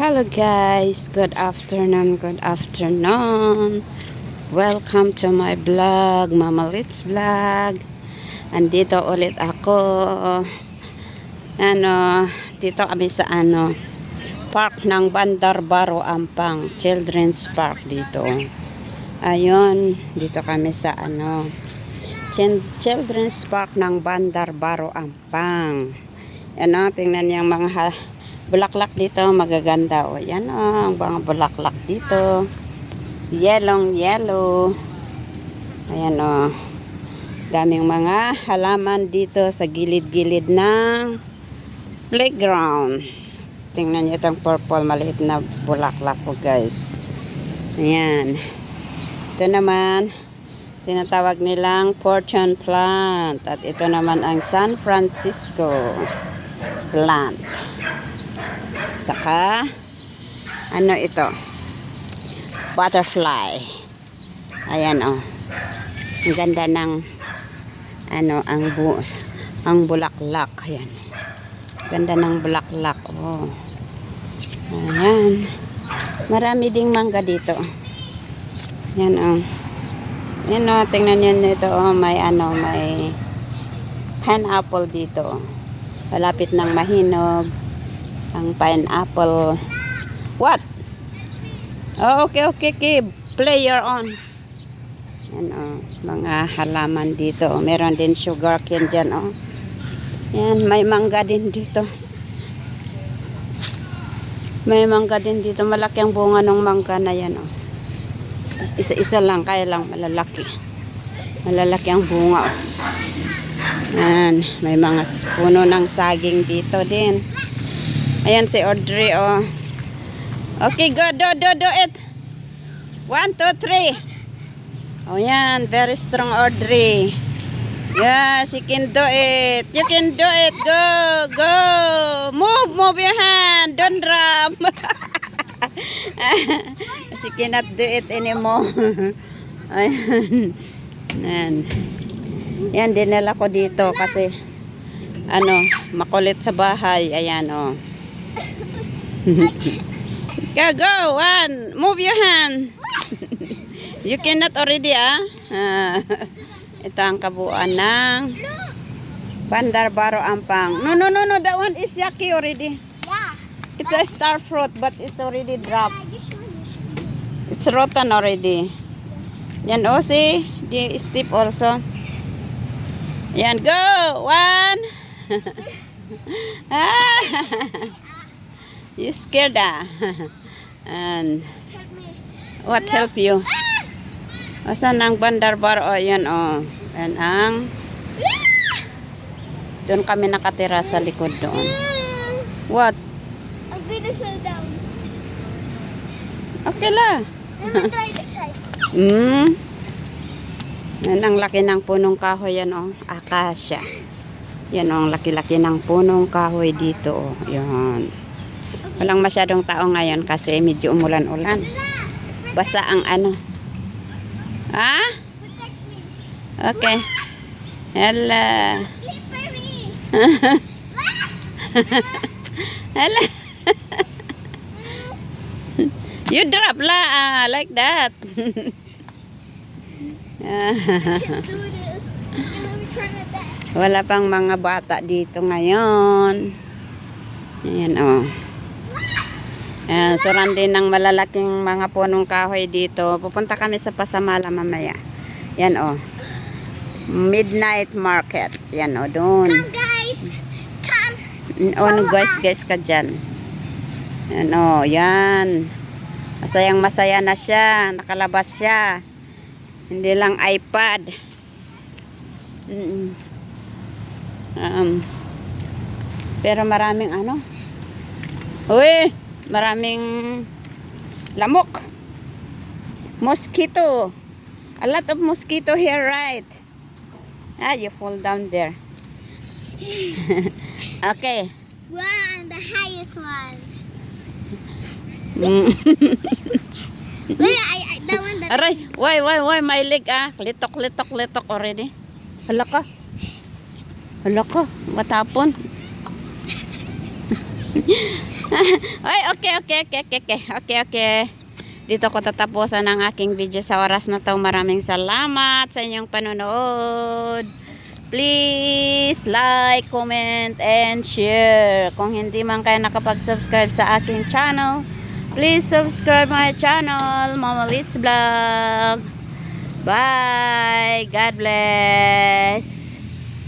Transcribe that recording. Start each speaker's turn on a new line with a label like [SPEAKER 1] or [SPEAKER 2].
[SPEAKER 1] Hello guys, good afternoon, good afternoon. Welcome to my vlog, Mama Litz Vlog. Andito ulit ako. Dito kami sa park ng Bandar-Baro Ampang, Children's Park dito. Ayun, dito kami sa Children's Park ng Bandar-Baro Ampang. Tingnan niyo ang mga bulaklak dito, magaganda. O, yan ang mga bulaklak dito. Yellow. Ayan daming mga halaman dito sa gilid-gilid ng playground. Tingnan niyo itong purple, maliit na bulaklak po guys. Ayan. Ito naman, tinatawag nilang fortune plant. At ito naman ang San Francisco plant. Saka ito, butterfly. Ayan ang ganda ng ang bulaklak. Ayan, ganda ng bulaklak. Ayan, marami ding mangga dito. Ayan tingnan niyo nito. May may pineapple dito. Malapit ng mahinog ang pineapple. What? Okay. Play your own. Mga halaman dito. Meron din sugar cane dyan. Yan, may mangga din dito. Malaki ang bunga ng mangga na yan. Isa-isa lang, kaya lang malalaki. Malalaki ang bunga. Yan, may mga puno ng saging dito din. Ayan si Audrey. Okay, go, do it. 1, 2, 3. Yan, very strong Audrey. Yes, you can do it. You can do it. Go. Move your hand. Don't drop. She cannot do it anymore. Ayan. Yan, dinala ko dito kasi makulit sa bahay. Ayan Go. 1. Move your hand. You cannot already ito ang kabuuan ng Bandar-Baro Ampang. No. That one is yucky already.
[SPEAKER 2] Yeah.
[SPEAKER 1] It's a star fruit but it's already dropped. It's rotten already. Yan see? The steep also. Yan, go! 1. You scared And what help you? Saan ang Bandar-Baro? Yan and doon kami nakatira sa likod doon. What?
[SPEAKER 2] I'm gonna fall down.
[SPEAKER 1] Okay la.
[SPEAKER 2] I'm gonna try this side.
[SPEAKER 1] Yan ang laki ng punong kahoy yan Acacia. Yan ang laki-laki ng punong kahoy dito Yan. Walang masyadong tao ngayon kasi medyo umulan-ulan. Basa ang Okay. Hello.
[SPEAKER 2] Slippery.
[SPEAKER 1] Hello. You drop like that.
[SPEAKER 2] Do this. Let me try my best.
[SPEAKER 1] Wala pang mga bata dito ngayon. Ayan surrounding ng malalaking mga punong kahoy dito. Pupunta kami sa Pasamala mamaya. Yan Midnight Market. Yan doon.
[SPEAKER 2] Come guys. Come.
[SPEAKER 1] Guys ka dyan. Yan yan. Masayang-masaya na siya. Nakalabas siya. Hindi lang iPad. Pero maraming maraming lamok. Mosquito. A lot of mosquito here, right? You fall down there. Okay.
[SPEAKER 2] Wow, the highest one. That one.
[SPEAKER 1] Aray, why my leg litok already. Hala ka. What happened? Ay, okay. Dito ko tatapusan ang aking video sa oras na to. Maraming salamat sa inyong panonood. Please like, comment, and share. Kung hindi man kayo nakapag-subscribe sa aking channel, please subscribe my channel, Mama Litz Vlog. Bye. God bless.